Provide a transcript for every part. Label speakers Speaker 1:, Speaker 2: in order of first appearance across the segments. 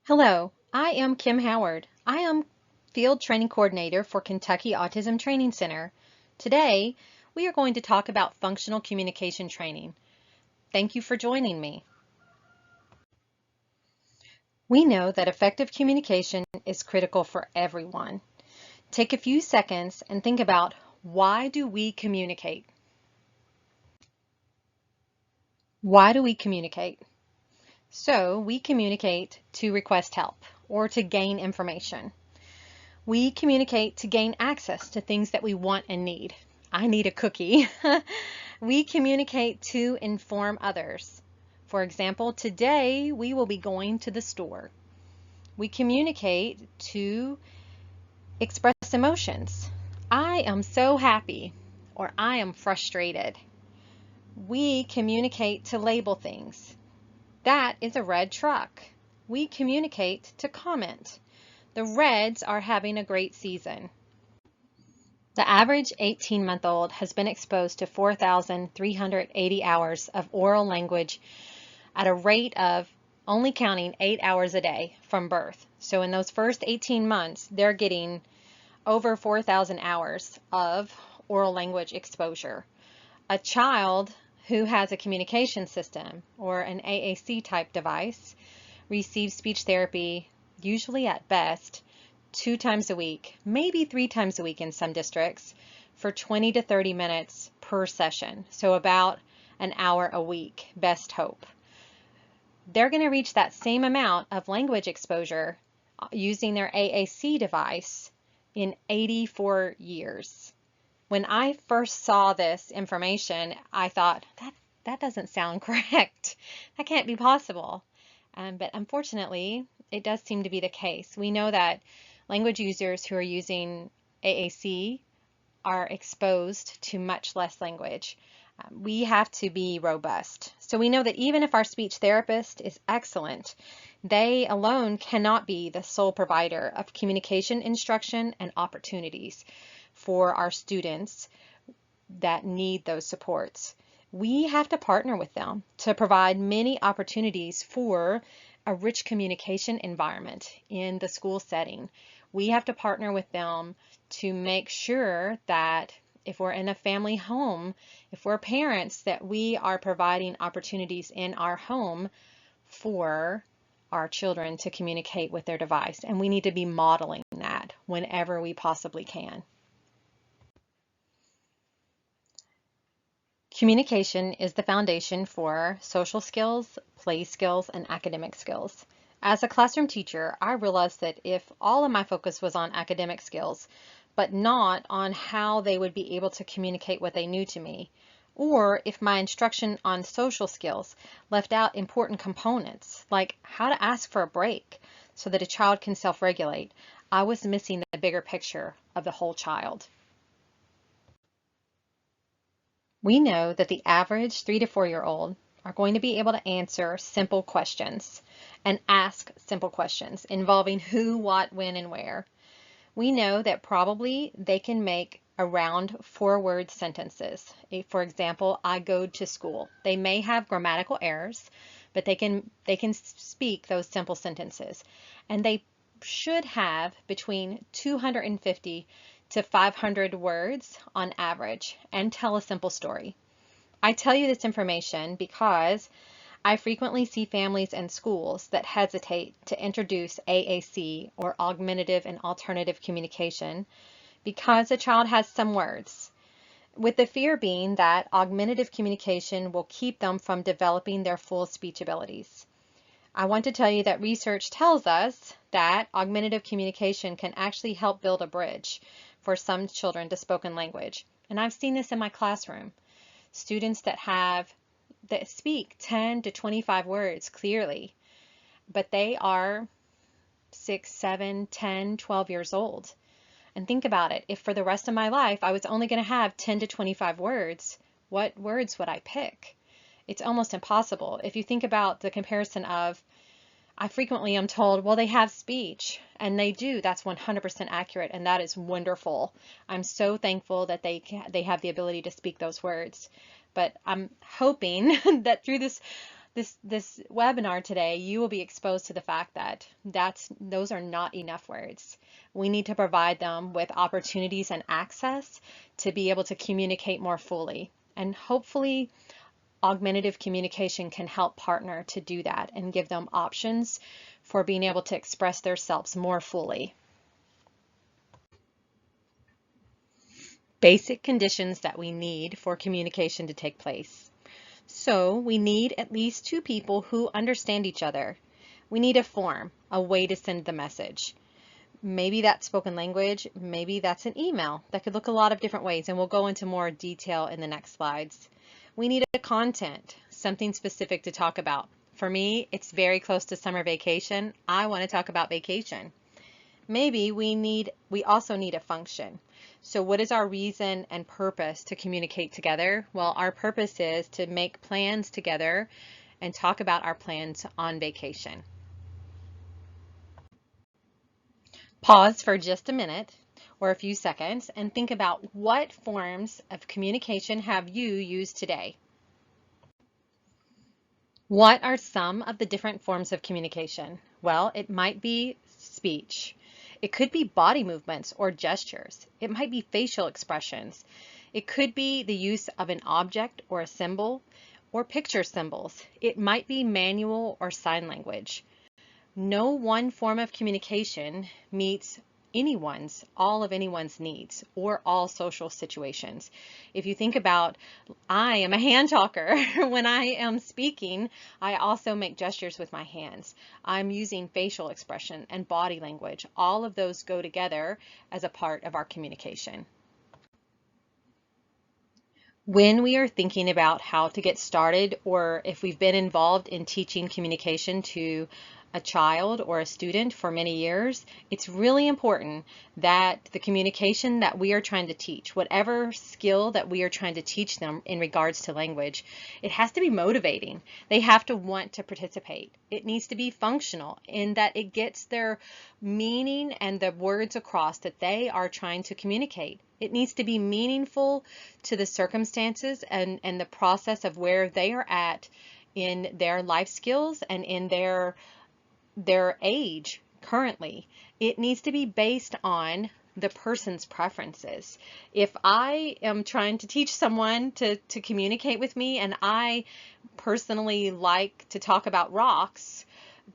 Speaker 1: Hello, I am Kim Howard. I am Field Training Coordinator for Kentucky Autism Training Center. Today, we are going to talk about functional communication training. Thank you for joining me. We know that effective communication is critical for everyone. Take a few seconds and think about, why do we communicate? Why do we communicate? So, we communicate to request help or to gain information. We communicate to gain access to things that we want and need. I need a cookie. We communicate to inform others. For example, today we will be going to the store. We communicate to express emotions. I am so happy, or I am frustrated. We communicate to label things. That is a red truck. We communicate to comment. The Reds are having a great season. The average 18-month-old has been exposed to 4,380 hours of oral language at a rate of only counting 8 hours a day from birth. So in those first 18 months, they're getting over 4,000 hours of oral language exposure. A child who has a communication system or an AAC type device receives speech therapy, usually at best 2 times a week, maybe 3 times a week in some districts, for 20 to 30 minutes per session. So about an hour a week, best hope. They're going to reach that same amount of language exposure using their AAC device in 84 years. When I first saw this information, I thought, that doesn't sound correct. That can't be possible. But unfortunately, it does seem to be the case. We know that language users who are using AAC are exposed to much less language. We have to be robust. So we know that even if our speech therapist is excellent, they alone cannot be the sole provider of communication instruction and opportunities for our students that need those supports. We have to partner with them to provide many opportunities for a rich communication environment in the school setting. We have to partner with them to make sure that if we're in a family home, if we're parents, that we are providing opportunities in our home for our children to communicate with their device. And we need to be modeling that whenever we possibly can. Communication is the foundation for social skills, play skills, and academic skills. As a classroom teacher, I realized that if all of my focus was on academic skills, but not on how they would be able to communicate what they knew to me, or if my instruction on social skills left out important components, like how to ask for a break so that a child can self-regulate, I was missing the bigger picture of the whole child. We know that the average 3 to 4-year-old are going to be able to answer simple questions and ask simple questions involving who, what, when, and where. We know that probably they can make around 4-word sentences. For example, I go to school. They may have grammatical errors, but they can speak those simple sentences. And they should have between 250 to 500 words on average and tell a simple story. I tell you this information because I frequently see families and schools that hesitate to introduce AAC, or augmentative and alternative communication, because a child has some words, with the fear being that augmentative communication will keep them from developing their full speech abilities. I want to tell you that research tells us that augmentative communication can actually help build a bridge for some children to spoken language. And I've seen this in my classroom. Students that speak 10 to 25 words clearly, but they are 6, 7, 10, 12 years old. And think about it. If for the rest of my life I was only going to have 10 to 25 words, what words would I pick? It's almost impossible. If you think about the comparison of, I frequently am told, well, they have speech, and they do. That's 100% accurate, and that is wonderful. I'm so thankful that they have the ability to speak those words. But I'm hoping that through this this webinar today, you will be exposed to the fact that those are not enough words. We need to provide them with opportunities and access to be able to communicate more fully. And hopefully, augmentative communication can help partner to do that and give them options for being able to express themselves more fully. Basic conditions that we need for communication to take place. So we need at least two people who understand each other. We need a form, a way to send the message. Maybe that's spoken language, maybe that's an email. That could look a lot of different ways, and we'll go into more detail in the next slides. We need a content, something specific to talk about. For me, it's very close to summer vacation. I want to talk about vacation. Maybe we also need a function. So what is our reason and purpose to communicate together? Well, our purpose is to make plans together and talk about our plans on vacation. Pause for just a minute or a few seconds and think about what forms of communication have you used today? What are some of the different forms of communication? Well, it might be speech. It could be body movements or gestures. It might be facial expressions. It could be the use of an object or a symbol or picture symbols. It might be manual or sign language. No one form of communication meets all of anyone's needs or all social situations. If you think about, I am a hand talker. When I am speaking, I also make gestures with my hands. I'm using facial expression and body language. All of those go together as a part of our communication. When we are thinking about how to get started, or if we've been involved in teaching communication to a child or a student for many years, it's really important that the communication that we are trying to teach, whatever skill that we are trying to teach them in regards to language, it has to be motivating. They have to want to participate. It needs to be functional in that it gets their meaning and the words across that they are trying to communicate. It needs to be meaningful to the circumstances and the process of where they are at in their life skills and in their age currently. It needs to be based on the person's preferences. If I am trying to teach someone to communicate with me, and I personally like to talk about rocks,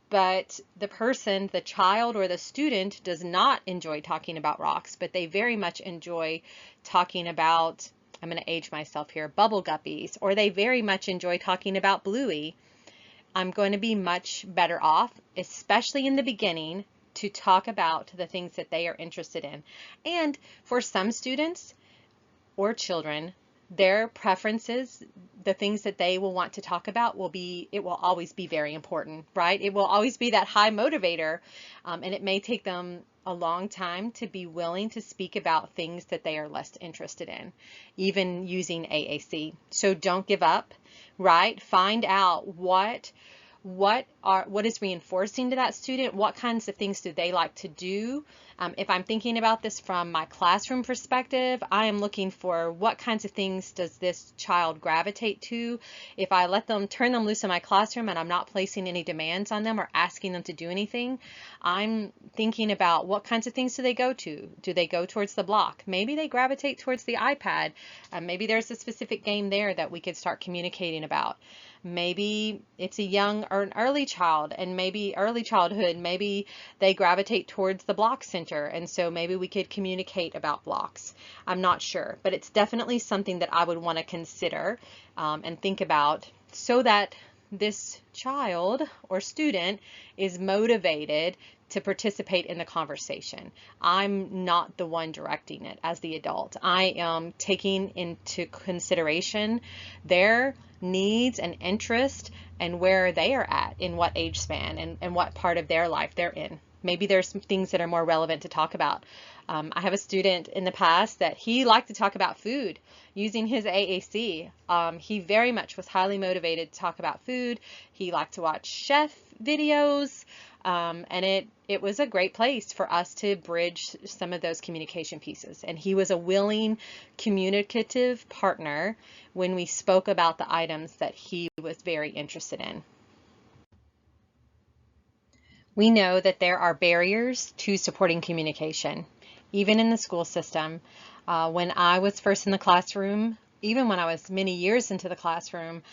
Speaker 1: but the child or the student does not enjoy talking about rocks, but they very much enjoy talking about, I'm going to age myself here, bubble guppies, or they very much enjoy talking about Bluey, I'm going to be much better off, especially in the beginning, to talk about the things that they are interested in. And for some students or children, their preferences, the things that they will want to talk about it will always be very important, right? It will always be that high motivator, and it may take them a long time to be willing to speak about things that they are less interested in, even using AAC. So don't give up, right? Find out what is reinforcing to that student, what kinds of things do they like to do. If I'm thinking about this from my classroom perspective, I am looking for what kinds of things does this child gravitate to. If I turn them loose in my classroom and I'm not placing any demands on them or asking them to do anything, I'm thinking about what kinds of things do they go to. Do they go towards the block? Maybe they gravitate towards the iPad. Maybe there's a specific game there that we could start communicating about. Maybe it's a young or an early child, and maybe early childhood, maybe they gravitate towards the block center, and so maybe we could communicate about blocks. I'm not sure, but it's definitely something that I would want to consider and think about so that this child or student is motivated to participate in the conversation. I'm not the one directing it as the adult. I am taking into consideration their needs and interest and where they are at in what age span and what part of their life they're in. Maybe there's some things that are more relevant to talk about. I have a student in the past that he liked to talk about food using his AAC. He very much was highly motivated to talk about food. He liked to watch chef videos. And it was a great place for us to bridge some of those communication pieces. And he was a willing communicative partner when we spoke about the items that he was very interested in. We know that there are barriers to supporting communication, even in the school system. When I was first in the classroom, even when I was many years into the classroom,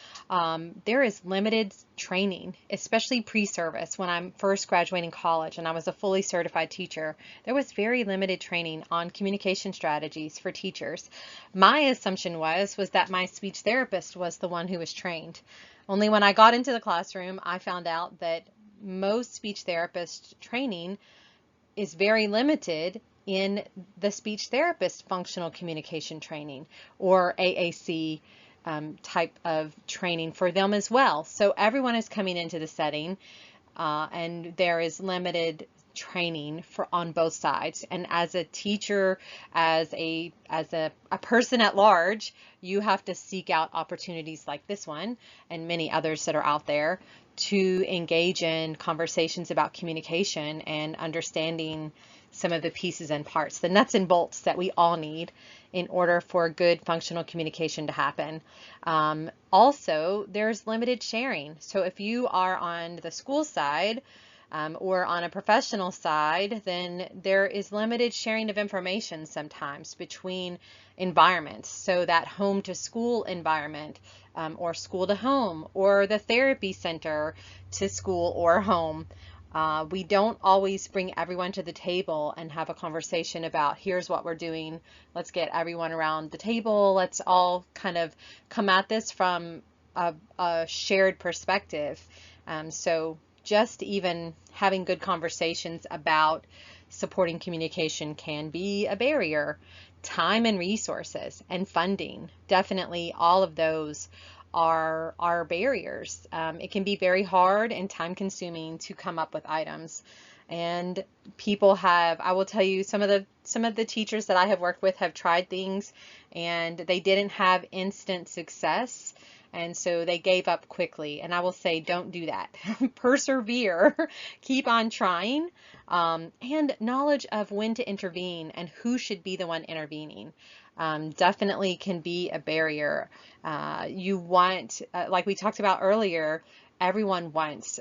Speaker 1: there is limited training, especially pre-service. When I'm first graduating college and I was a fully certified teacher, there was very limited training on communication strategies for teachers. My assumption was that my speech therapist was the one who was trained. Only when I got into the classroom, I found out that most speech therapist training is very limited in the speech therapist functional communication training, or AAC type of training for them as well. So everyone is coming into the setting and there is limited training for on both sides. And as a teacher, as a person at large, you have to seek out opportunities like this one and many others that are out there to engage in conversations about communication and understanding some of the pieces and parts, the nuts and bolts that we all need in order for good functional communication to happen. Also, there's limited sharing. So if you are on the school side or on a professional side, then there is limited sharing of information sometimes between environments. So that home to school environment or school to home or the therapy center to school or home. We don't always bring everyone to the table and have a conversation about here's what we're doing. Let's get everyone around the table. Let's all kind of come at this from a shared perspective. So just even having good conversations about supporting communication can be a barrier. Time and resources and funding, definitely all of those are barriers. It can be very hard and time consuming to come up with items. And people have, I will tell you, some of the teachers that I have worked with have tried things and they didn't have instant success. And so they gave up quickly. And I will say, don't do that. Persevere, keep on trying, and knowledge of when to intervene and who should be the one intervening. Definitely can be a barrier. You want, like we talked about earlier, everyone wants,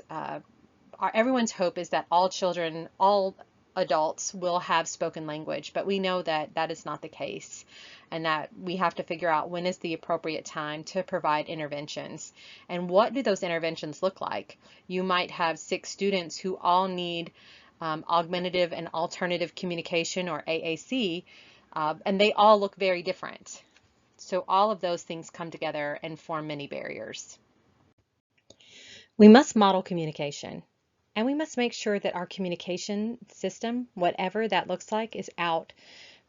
Speaker 1: everyone's hope is that all children, all adults will have spoken language, but we know that that is not the case and that we have to figure out when is the appropriate time to provide interventions and what do those interventions look like. You might have 6 students who all need augmentative and alternative communication, or AAC, and they all look very different. So all of those things come together and form many barriers. We must model communication, and we must make sure that our communication system, whatever that looks like, is out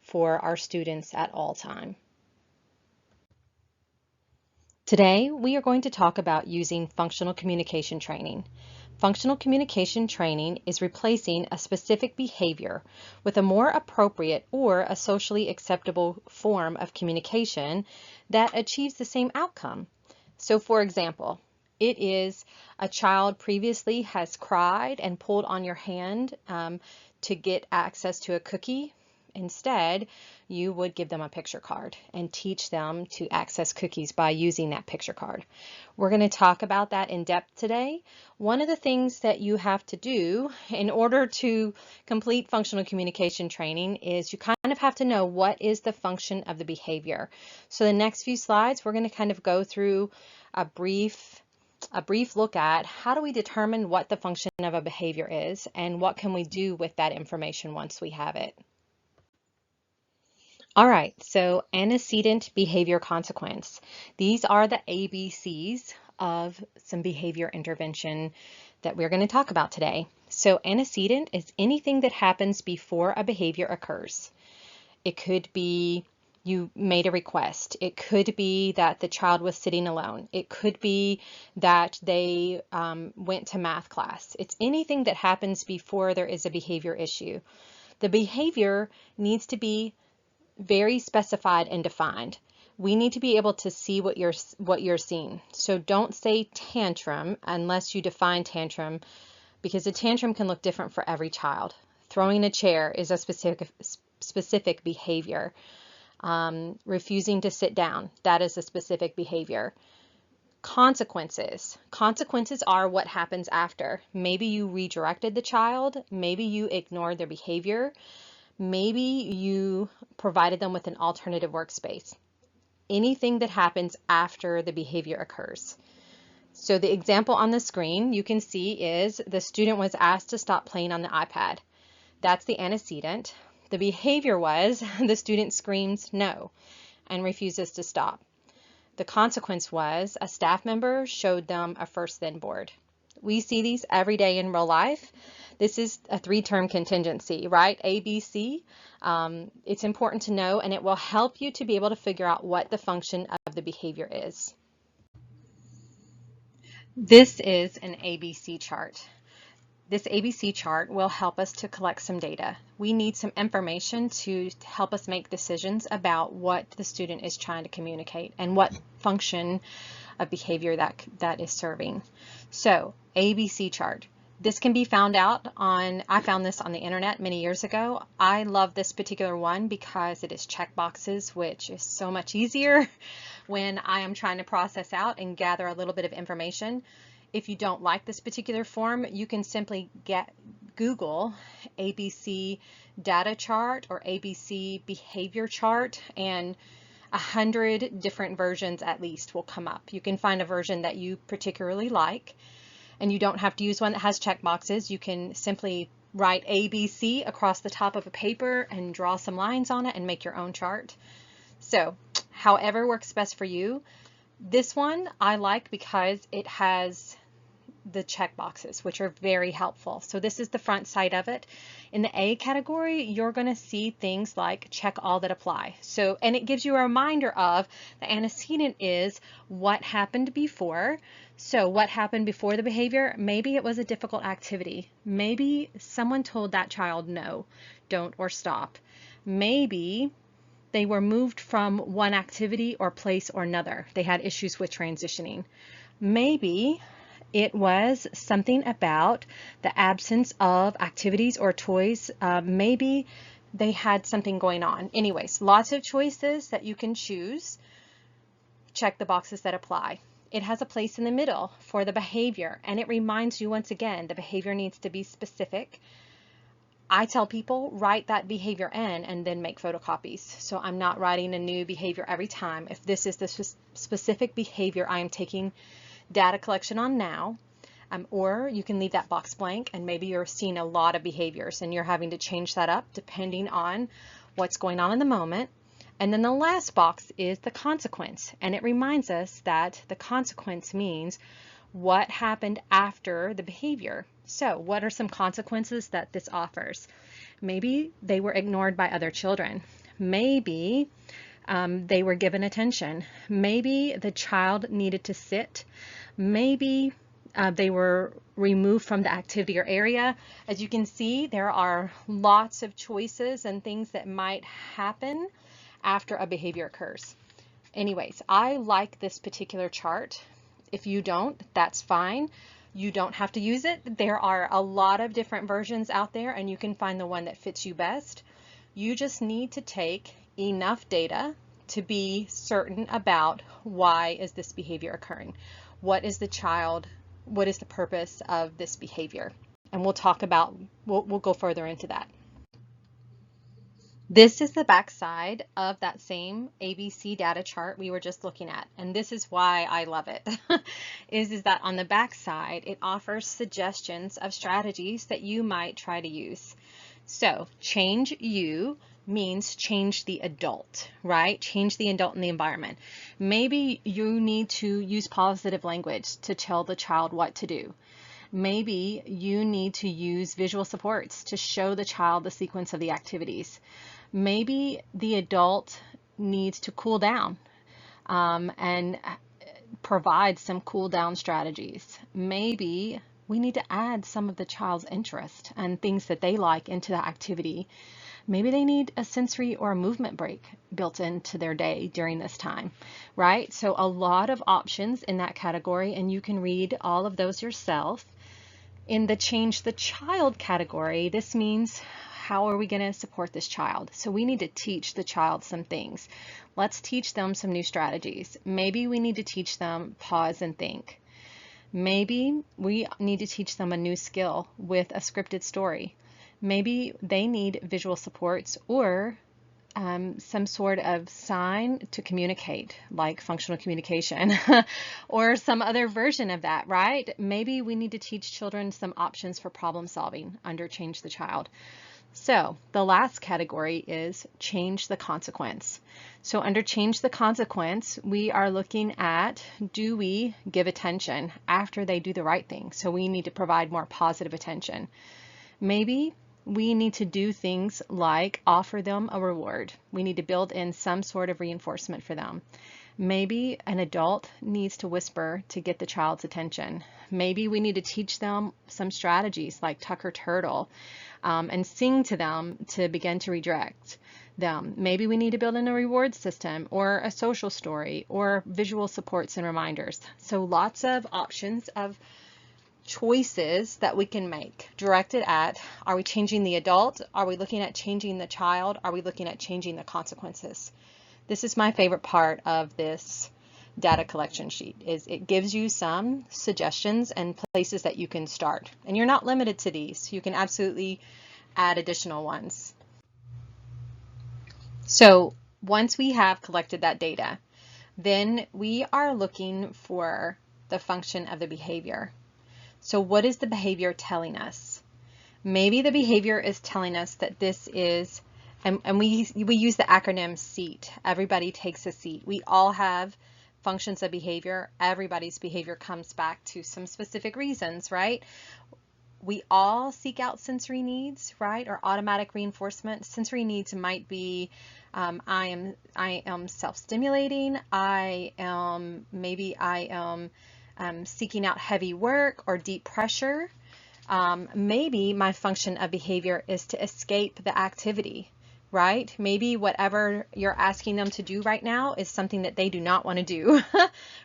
Speaker 1: for our students at all time. Today, we are going to talk about using functional communication training. Functional communication training is replacing a specific behavior with a more appropriate or a socially acceptable form of communication that achieves the same outcome. So for example, it is a child previously has cried and pulled on your hand to get access to a cookie. Instead, you would give them a picture card and teach them to access cookies by using that picture card. We're going to talk about that in depth today. One of the things that you have to do in order to complete functional communication training is you kind of have to know what is the function of the behavior. So the next few slides, we're going to kind of go through a brief look at how do we determine what the function of a behavior is and what can we do with that information once we have it. All right, so antecedent behavior consequence. These are the ABCs of some behavior intervention that we're going to talk about today. So antecedent is anything that happens before a behavior occurs. It could be you made a request. It could be that the child was sitting alone. It could be that they went to math class. It's anything that happens before there is a behavior issue. The behavior needs to be very specified and defined. We need to be able to see what you're seeing. So don't say tantrum unless you define tantrum, because a tantrum can look different for every child. Throwing a chair is a specific behavior. Refusing to sit down, that is a specific behavior. Consequences. Consequences are what happens after. Maybe you redirected the child, maybe you ignored their behavior, maybe you provided them with an alternative workspace. Anything that happens after the behavior occurs. So the example on the screen you can see is the student was asked to stop playing on the iPad. That's the antecedent. The behavior was the student screams no and refuses to stop. The consequence was a staff member showed them a first then board. We see these every day in real life. This is a 3-term contingency, right? ABC. It's important to know, and it will help you to be able to figure out what the function of the behavior is. This is an ABC chart. This ABC chart will help us to collect some data. We need some information to help us make decisions about what the student is trying to communicate and what function of behavior that is serving. So, ABC chart. This can be found out on, I found this on the internet many years ago. I love this particular one because it is checkboxes, which is so much easier when I am trying to process out and gather a little bit of information. If you don't like this particular form, you can simply Google ABC data chart or ABC behavior chart, and 100 different versions at least will come up. You can find a version that you particularly like, and you don't have to use one that has checkboxes. You can simply write ABC across the top of a paper and draw some lines on it and make your own chart. So, however works best for you. This one I like because it has the checkboxes, which are very helpful. So this is the front side of it. In the A category, you're going to see things like check all that apply. So, and it gives you a reminder of the antecedent is what happened before. So what happened before the behavior? Maybe it was a difficult activity. Maybe someone told that child no, don't, or stop. Maybe they were moved from one activity or place or another. They had issues with transitioning. Maybe it was something about the absence of activities or toys. Maybe they had something going on. Anyways, lots of choices that you can choose. Check the boxes that apply. It has a place in the middle for the behavior, and it reminds you once again, the behavior needs to be specific. I tell people write that behavior in and then make photocopies. So I'm not writing a new behavior every time. If this is the specific behavior I am taking data collection on now, or you can leave that box blank and maybe you're seeing a lot of behaviors and you're having to change that up depending on what's going on in the moment. And then the last box is the consequence, and it reminds us that the consequence means what happened after the behavior. So what are some consequences that this offers? Maybe they were ignored by other children. Maybe they were given attention. Maybe the child needed to sit. Maybe they were removed from the activity or area. As you can see, there are lots of choices and things that might happen after a behavior occurs. Anyways, I like this particular chart. If you don't, that's fine. You don't have to use it. There are a lot of different versions out there and you can find the one that fits you best. You just need to take enough data to be certain about why is this behavior occurring? What is the purpose of this behavior? And we'll talk about, we'll go further into that. This is the back side of that same ABC data chart we were just looking at, and this is why I love it, is that on the back side, it offers suggestions of strategies that you might try to use. So change you means change the adult, right? Change the adult in the environment. Maybe you need to use positive language to tell the child what to do. Maybe you need to use visual supports to show the child the sequence of the activities. Maybe the adult needs to cool down and provide some cool down strategies. Maybe we need to add some of the child's interest and things that they like into the activity. Maybe they need a sensory or a movement break built into their day during this time, right? So a lot of options in that category, and you can read all of those yourself. In the change the child category, this means how are we going to support this child? So we need to teach the child some things. Let's teach them some new strategies. Maybe we need to teach them pause and think. Maybe we need to teach them a new skill with a scripted story. Maybe they need visual supports or some sort of sign to communicate, like functional communication, or some other version of that, right? Maybe we need to teach children some options for problem solving under Change the Child. So the last category is change the consequence. So under change the consequence, we are looking at, do we give attention after they do the right thing? So we need to provide more positive attention. Maybe we need to do things like offer them a reward. We need to build in some sort of reinforcement for them. Maybe an adult needs to whisper to get the child's attention. Maybe we need to teach them some strategies like Tucker Turtle and sing to them to begin to redirect them. Maybe we need to build in a reward system or a social story or visual supports and reminders. So lots of options of choices that we can make directed at, are we changing the adult? Are we looking at changing the child? Are we looking at changing the consequences? This is my favorite part of this data collection sheet, is it gives you some suggestions and places that you can start. And you're not limited to these. You can absolutely add additional ones. So once we have collected that data, then we are looking for the function of the behavior. So what is the behavior telling us? Maybe the behavior is telling us that this is, and we use the acronym SEAT. Everybody takes a seat. We all have functions of behavior. Everybody's behavior comes back to some specific reasons, right? We all seek out sensory needs, right? Or automatic reinforcement. Sensory needs might be, I am self-stimulating. Maybe I am seeking out heavy work or deep pressure. Maybe my function of behavior is to escape the activity, right? Maybe whatever you're asking them to do right now is something that they do not want to do,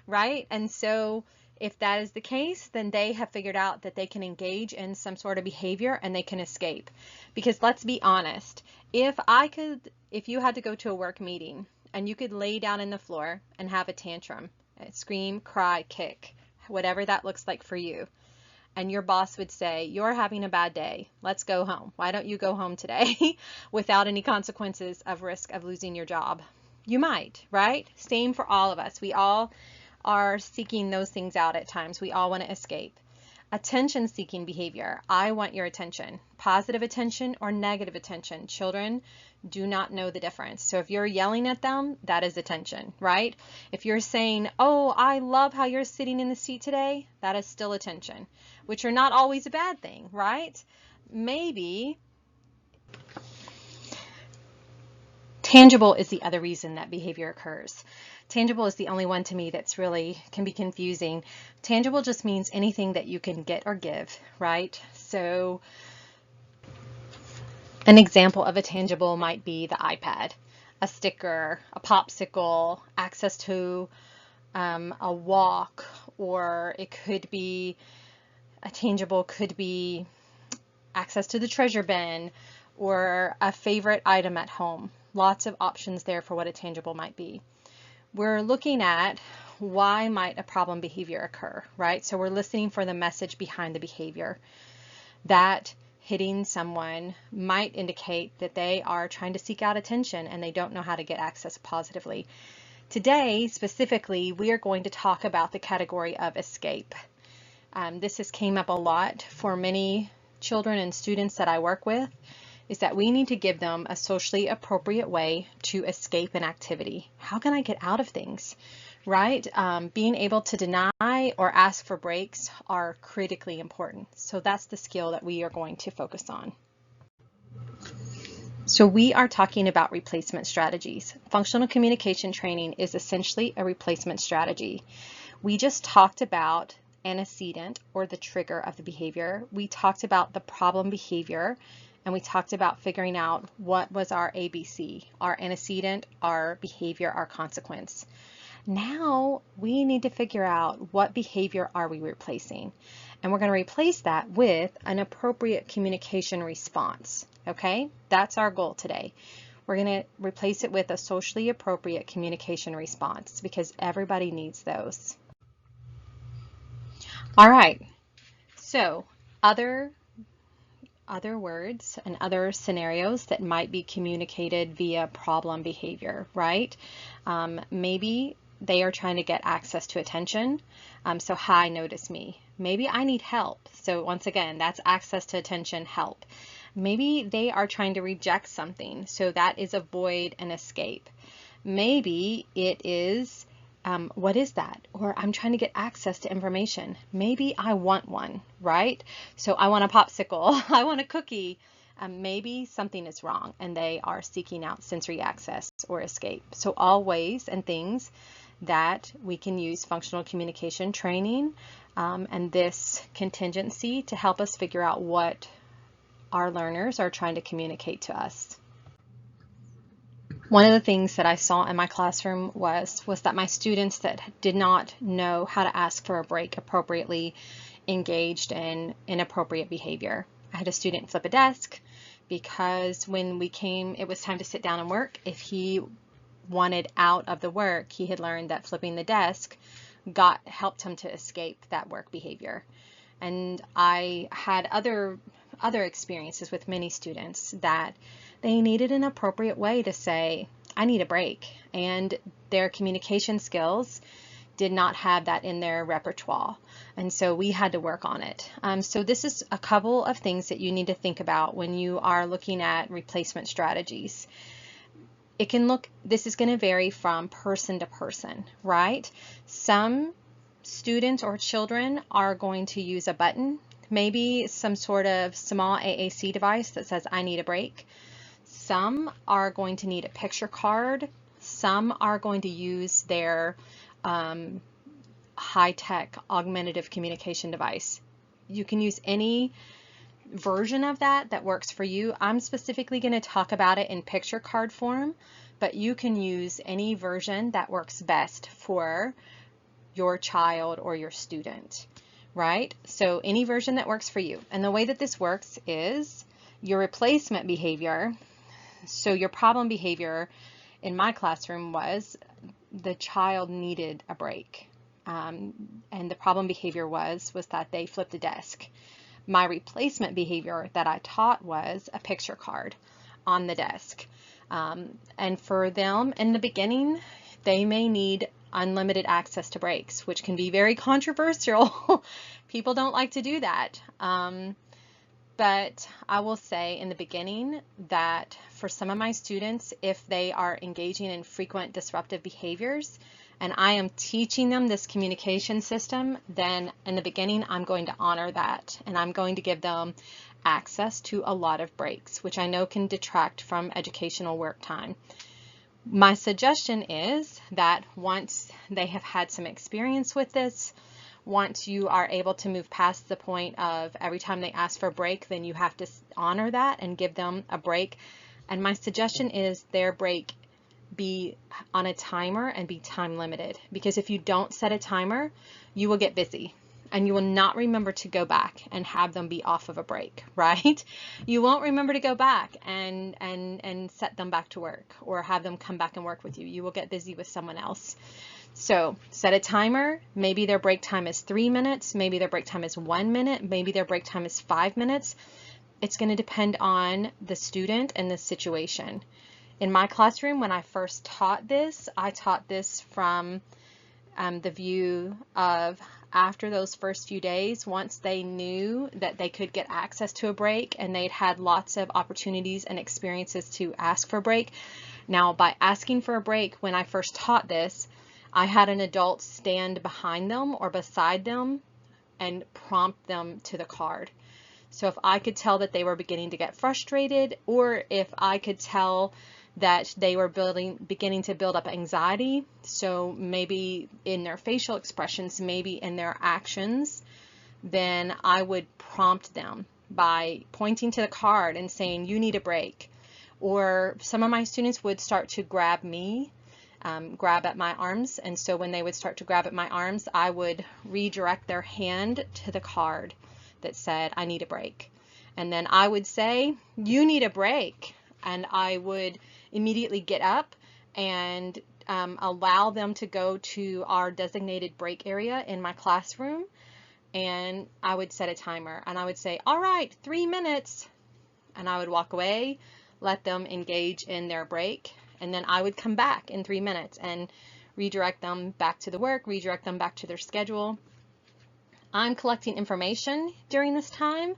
Speaker 1: right? And so if that is the case, then they have figured out that they can engage in some sort of behavior and they can escape. Because let's be honest, if you had to go to a work meeting and you could lay down in the floor and have a tantrum, scream, cry, kick, whatever that looks like for you, and your boss would say, you're having a bad day, let's go home. Why don't you go home today without any consequences of risk of losing your job? You might, right? Same for all of us. We all are seeking those things out at times. We all want to escape. Attention-seeking behavior. I want your attention. Positive attention or negative attention. Children do not know the difference. So if you're yelling at them, that is attention, right? If you're saying, oh, I love how you're sitting in the seat today, that is still attention, which are not always a bad thing, right? Maybe tangible is the other reason that behavior occurs. Tangible is the only one to me that's really can be confusing. Tangible just means anything that you can get or give, right? So an example of a tangible might be the iPad, a sticker, a popsicle, access to a walk, or it could be a tangible could be access to the treasure bin or a favorite item at home. Lots of options there for what a tangible might be. We're looking at why might a problem behavior occur, right? So we're listening for the message behind the behavior. That hitting someone might indicate that they are trying to seek out attention and they don't know how to get access positively. Today, specifically, we are going to talk about the category of escape. This has came up a lot for many children and students that I work with, is that we need to give them a socially appropriate way to escape an activity. How can I get out of things, right? Being able to deny or ask for breaks are critically important. So that's the skill that we are going to focus on. So we are talking about replacement strategies. Functional communication training is essentially a replacement strategy. We just talked about antecedent or the trigger of the behavior. We talked about the problem behavior, and we talked about figuring out what was our ABC, our antecedent, our behavior, our consequence. Now we need to figure out what behavior are we replacing. And we're going to replace that with an appropriate communication response. Okay, that's our goal today. We're going to replace it with a socially appropriate communication response because everybody needs those. All right, so other words and other scenarios that might be communicated via problem behavior, right? Maybe they are trying to get access to attention. So hi, notice me. Maybe I need help. So once again, that's access to attention, help. Maybe they are trying to reject something. So that is avoid and escape. Maybe it is, what is that? Or I'm trying to get access to information. Maybe I want one, right? So I want a popsicle, I want a cookie. Maybe something is wrong and they are seeking out sensory access or escape. So all ways and things that we can use functional communication training and this contingency to help us figure out what our learners are trying to communicate to us. One of the things that I saw in my classroom was that my students that did not know how to ask for a break appropriately engaged in inappropriate behavior. I had a student flip a desk because when it was time to sit down and work, if he wanted out of the work, he had learned that flipping the desk helped him to escape that work behavior. And I had other experiences with many students that they needed an appropriate way to say, I need a break. And their communication skills did not have that in their repertoire. And so we had to work on it. So this is a couple of things that you need to think about when you are looking at replacement strategies. This is going to vary from person to person, right? Some students or children are going to use a button, maybe some sort of small AAC device that says, I need a break. Some are going to need a picture card. Some are going to use their high-tech augmentative communication device. You can use any version of that works for you. I'm specifically going to talk about it in picture card form, but you can use any version that works best for your child or your student, right? So any version that works for you. And the way that this works is your replacement behavior. So your problem behavior in my classroom was the child needed a break. And the problem behavior was that they flipped a desk. My replacement behavior that I taught was a picture card on the desk. And for them in the beginning, they may need unlimited access to breaks, which can be very controversial. People don't like to do that. But I will say in the beginning that for some of my students, if they are engaging in frequent disruptive behaviors, and I am teaching them this communication system, then in the beginning, I'm going to honor that. And I'm going to give them access to a lot of breaks, which I know can detract from educational work time. My suggestion is that once they have had some experience with this, once you are able to move past the point of every time they ask for a break, then you have to honor that and give them a break. And my suggestion is their break be on a timer and be time limited, because if you don't set a timer, you will get busy and you will not remember to go back and have them be off of a break, right? You won't remember to go back and set them back to work or have them come back and work with you. You will get busy with someone else. So set a timer. Maybe their break time is 3 minutes. Maybe their break time is 1 minute. Maybe their break time is 5 minutes. It's going to depend on the student and the situation. In my classroom, when I first taught this, I taught this from the view of after those first few days, once they knew that they could get access to a break and they'd had lots of opportunities and experiences to ask for a break. Now, by asking for a break, when I first taught this, I had an adult stand behind them or beside them and prompt them to the card. So if I could tell that they were beginning to get frustrated, or if I could tell that they were beginning to build up anxiety, so maybe in their facial expressions, maybe in their actions, then I would prompt them by pointing to the card and saying, you need a break. Or some of my students would start to grab me grab at my arms. And so when they would start to grab at my arms, I would redirect their hand to the card that said, I need a break. And then I would say, you need a break. And I would immediately get up and allow them to go to our designated break area in my classroom. And I would set a timer and I would say, all right, 3 minutes. And I would walk away, let them engage in their break. And then I would come back in 3 minutes and redirect them back to the work, redirect them back to their schedule. I'm collecting information during this time.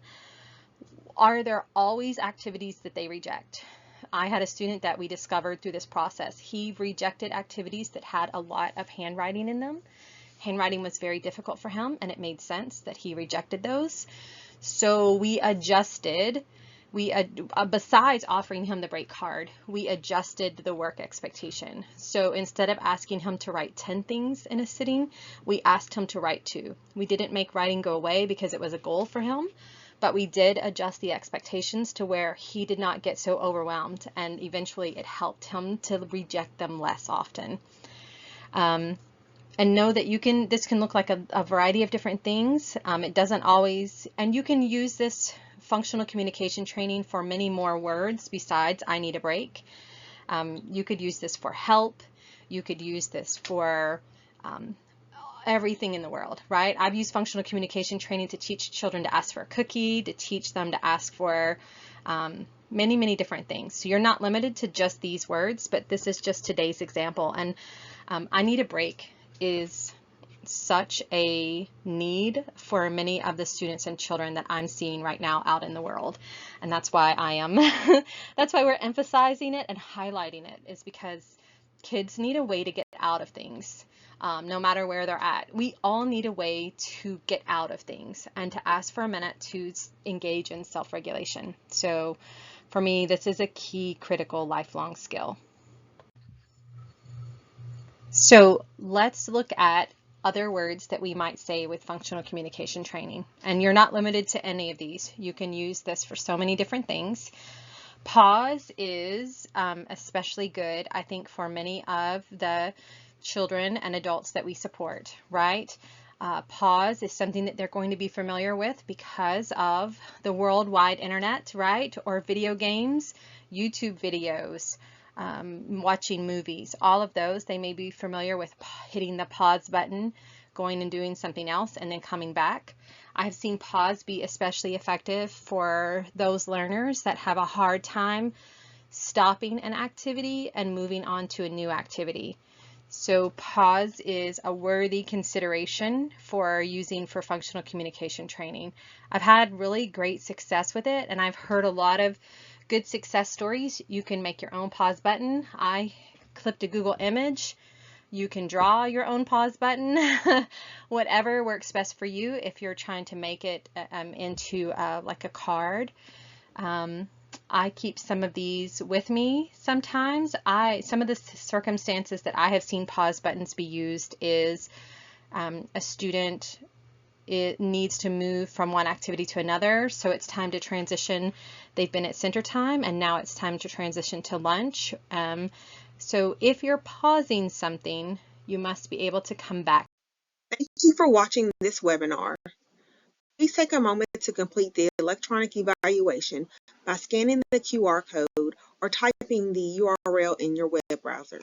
Speaker 1: Are there always activities that they reject? I had a student that we discovered through this process. He rejected activities that had a lot of handwriting in them. Handwriting was very difficult for him, and it made sense that he rejected those. So we adjusted. Besides offering him the break card, we adjusted the work expectation. So instead of asking him to write 10 things in a sitting, we asked him to write 2. We didn't make writing go away because it was a goal for him, but we did adjust the expectations to where he did not get so overwhelmed, and eventually it helped him to reject them less often. And know that this can look like a variety of different things. It doesn't always, and you can use this functional communication training for many more words besides I need a break. You could use this for help. You could use this for everything in the world, right? I've used functional communication training to teach children to ask for a cookie, to teach them to ask for many, many different things. So you're not limited to just these words, but this is just today's example. And I need a break is such a need for many of the students and children that I'm seeing right now out in the world. And that's why that's why we're emphasizing it and highlighting it, is because kids need a way to get out of things. No matter where they're at, we all need a way to get out of things and to ask for a minute to engage in self-regulation. So for me, this is a key, critical, lifelong skill. So let's look at other words that we might say with functional communication training. And you're not limited to any of these. You can use this for so many different things. Pause is especially good, I think, for many of the children and adults that we support, right? Pause is something that they're going to be familiar with because of the worldwide internet, right? Or video games, YouTube videos, watching movies, all of those, they may be familiar with hitting the pause button, going and doing something else, and then coming back. I've seen pause be especially effective for those learners that have a hard time stopping an activity and moving on to a new activity. So pause is a worthy consideration for using for functional communication training. I've had really great success with it, and I've heard a lot of good success stories. You can make your own pause button. I clipped a Google image. You can draw your own pause button. Whatever works best for you if you're trying to make it into like a card. I keep some of these with me sometimes. Some of the circumstances that I have seen pause buttons be used is a student, it needs to move from one activity to another, so it's time to transition. They've been at center time and now it's time to transition to lunch. So if you're pausing something, you must be able to come back.
Speaker 2: Thank you for watching this webinar. Please take a moment to complete the electronic evaluation by scanning the QR code or typing the URL in your web browser.